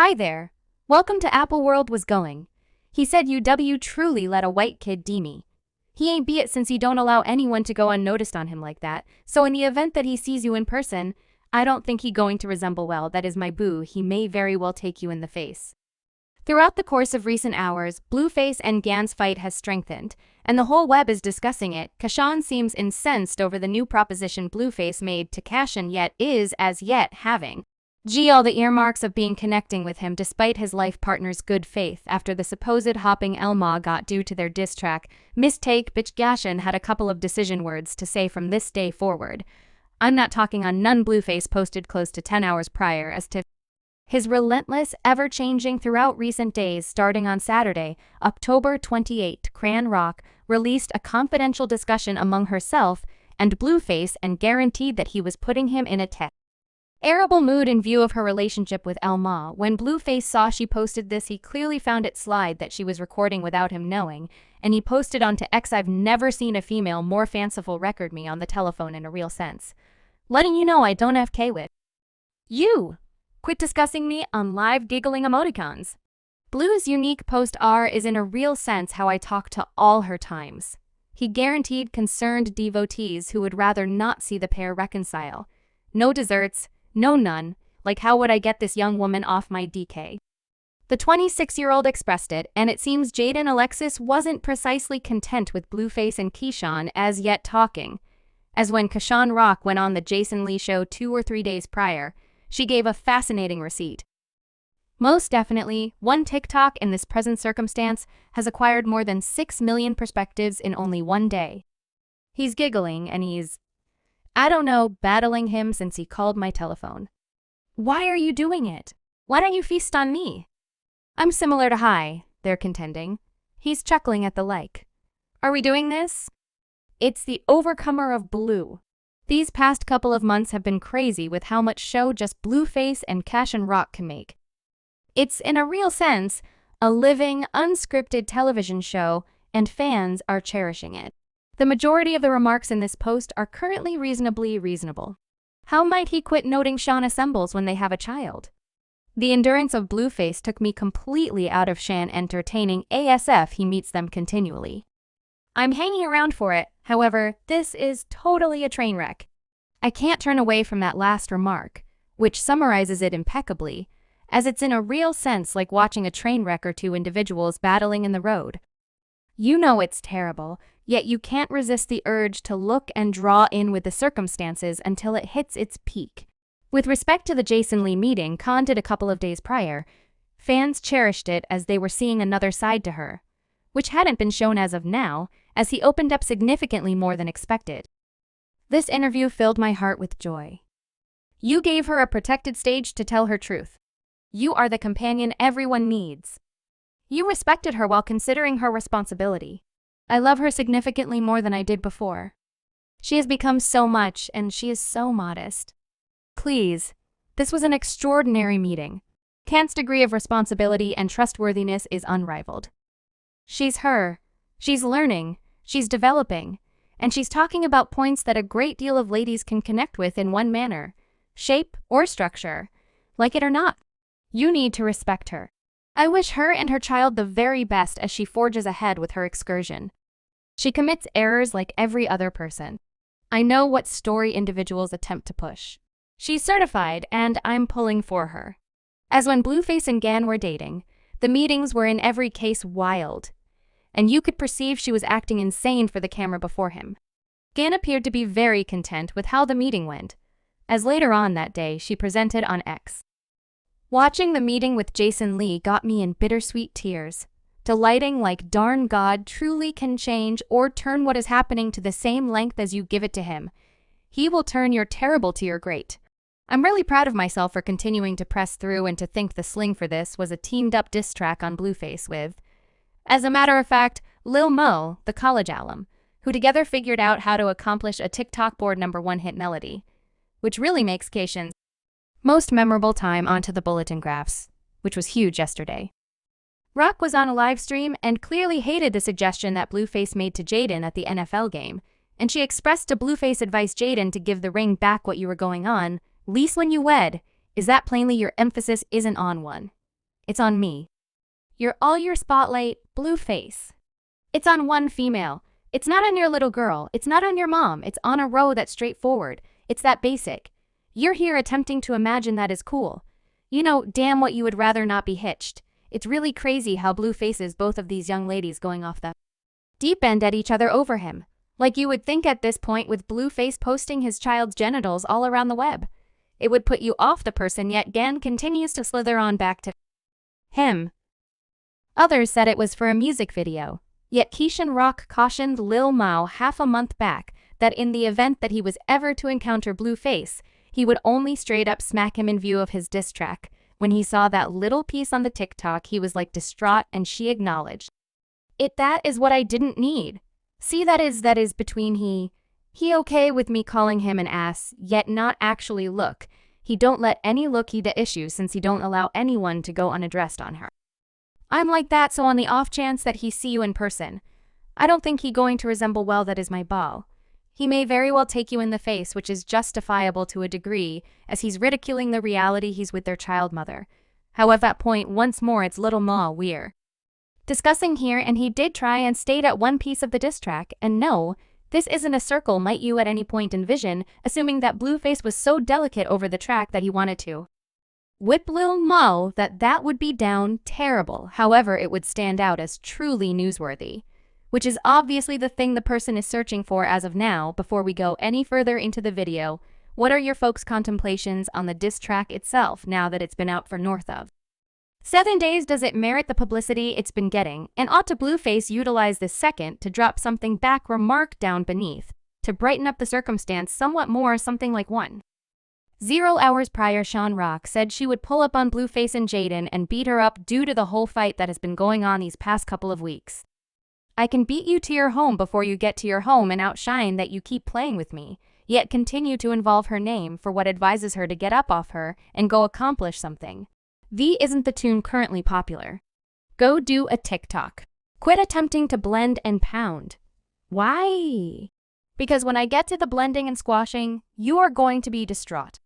Hi there. Welcome to Apple World Was Going. He said UW truly let a white kid D me. He ain't be it since he don't allow anyone to go unnoticed on him like that, so in the event that he sees you in person, I don't think he going to resemble well, that is my boo, he may very well take you in the face. Throughout the course of recent hours, Blueface and Gan's fight has strengthened, and the whole web is discussing it. Chrisean seems incensed over the new proposition Blueface made to Chrisean yet is, as yet, having all the earmarks of being connecting with him despite his life partner's good faith after the supposed hopping Elma got due to their diss track. Mistake bitch Chrisean had a couple of decision words to say from this day forward. I'm not talking on none. Blueface posted close to 10 hours prior as to his relentless, ever-changing throughout recent days. Starting on Saturday, October 28, Chrisean Rock released a confidential discussion among herself and Blueface and guaranteed that he was putting him in a terrible mood in view of her relationship with Elma. When Blueface saw she posted this, he clearly found it slide that she was recording without him knowing, and he posted onto X, "I've never seen a female more fanciful record me on the telephone in a real sense. Letting you know I don't FK with you. Quit discussing me on live giggling emoticons." Blue's unique post R is in a real sense how I talk to all her times. He guaranteed concerned devotees who would rather not see the pair reconcile. No desserts, no none, like how would I get this young woman off my DK? The 26-year-old expressed it, and it seems Jaden Alexis wasn't precisely content with Blueface and Chrisean as yet talking, as when Chrisean Rock went on the Jason Lee show 2 or 3 days prior, she gave a fascinating receipt. Most definitely, one TikTok in this present circumstance has acquired more than 6 million perspectives in only one day. He's giggling and he's, I don't know, battling him since he called my telephone. Why are you doing it? Why don't you feast on me? I'm similar to hi, they're contending. He's chuckling at the like. Are we doing this? It's the overcomer of Blue. These past couple of months have been crazy with how much show just Blueface and Chrisean Rock can make. It's, in a real sense, a living, unscripted television show, and fans are cherishing it. The majority of the remarks in this post are currently reasonably reasonable. How might he quit noting Sean assembles when they have a child? The endurance of Blueface took me completely out of Sean entertaining ASF. He meets them continually. I'm hanging around for it, however, this is totally a train wreck. I can't turn away from that last remark, which summarizes it impeccably, as it's in a real sense like watching a train wreck or two individuals battling in the road. You know it's terrible, yet you can't resist the urge to look and draw in with the circumstances until it hits its peak. With respect to the Jason Lee meeting Khan did a couple of days prior, fans cherished it as they were seeing another side to her, which hadn't been shown as of now, as he opened up significantly more than expected. This interview filled my heart with joy. You gave her a protected stage to tell her truth. You are the companion everyone needs. You respected her while considering her responsibility. I love her significantly more than I did before. She has become so much, and she is so modest. Please, this was an extraordinary meeting. Kant's degree of responsibility and trustworthiness is unrivaled. She's her. She's learning. She's developing. And she's talking about points that a great deal of ladies can connect with in one manner, shape, or structure. Like it or not, you need to respect her. I wish her and her child the very best as she forges ahead with her excursion. She commits errors like every other person. I know what story individuals attempt to push. She's certified, and I'm pulling for her. As when Blueface and Gan were dating, the meetings were in every case wild, and you could perceive she was acting insane for the camera before him. Gan appeared to be very content with how the meeting went, as later on that day she presented on X. Watching the meeting with Jason Lee got me in bittersweet tears, delighting like darn God truly can change or turn what is happening to the same length as you give it to him. He will turn your terrible to your great. I'm really proud of myself for continuing to press through and to think the sling for this was a teamed-up diss track on Blueface with, as a matter of fact, Lil Mabu, the college alum, who together figured out how to accomplish a TikTok board #1 hit melody, which really makes Chrisean's most memorable time onto the bulletin graphs, which was huge yesterday. Rock was on a live stream and clearly hated the suggestion that Blueface made to Jaden at the NFL game, and she expressed to Blueface advice Jaden to give the ring back what you were going on, least when you wed, is that plainly your emphasis isn't on one. It's on me. You're all your spotlight, Blueface. It's on one female. It's not on your little girl. It's not on your mom. It's on a row that's straightforward. It's that basic. You're here attempting to imagine that is cool. You know, damn what you would rather not be hitched. It's really crazy how Blueface is both of these young ladies going off the deep end at each other over him. Like you would think at this point with Blueface posting his child's genitals all around the web. It would put you off the person, yet Gan continues to slither on back to him. Others said it was for a music video. Yet Chrisean Rock cautioned Lil Mabu half a month back that in the event that he was ever to encounter Blueface, he would only straight up smack him in view of his diss track. When he saw that little piece on the TikTok, he was like distraught, and she acknowledged, that is what I didn't need. See, that is between he okay with me calling him an ass, yet not actually look. He don't let any look he the issue since he don't allow anyone to go unaddressed on her. I'm like that, so on the off chance that he see you in person, I don't think he going to resemble well that is my beau. He may very well take you in the face, which is justifiable to a degree, as he's ridiculing the reality he's with their child mother. However, at point once more it's Lil Mabu we're discussing here, and he did try and state at one piece of the diss track, and no, this isn't a circle might you at any point envision, assuming that Blueface was so delicate over the track that he wanted to whip Lil Mabu that would be down terrible. However, it would stand out as truly newsworthy, which is obviously the thing the person is searching for as of now. Before we go any further into the video, what are your folks' contemplations on the diss track itself now that it's been out for north of 7 days? Does it merit the publicity it's been getting? And ought to Blueface utilize this second to drop something back or mark down beneath to brighten up the circumstance somewhat more, something like 0 hours prior, Sean Rock said she would pull up on Blueface and Jaden and beat her up due to the whole fight that has been going on these past couple of weeks. I can beat you to your home before you get to your home and outshine that you keep playing with me, yet continue to involve her name for what advises her to get up off her and go accomplish something. Isn't the tune currently popular? Go do a TikTok. Quit attempting to blend and pound. Why? Because when I get to the blending and squashing, you are going to be distraught.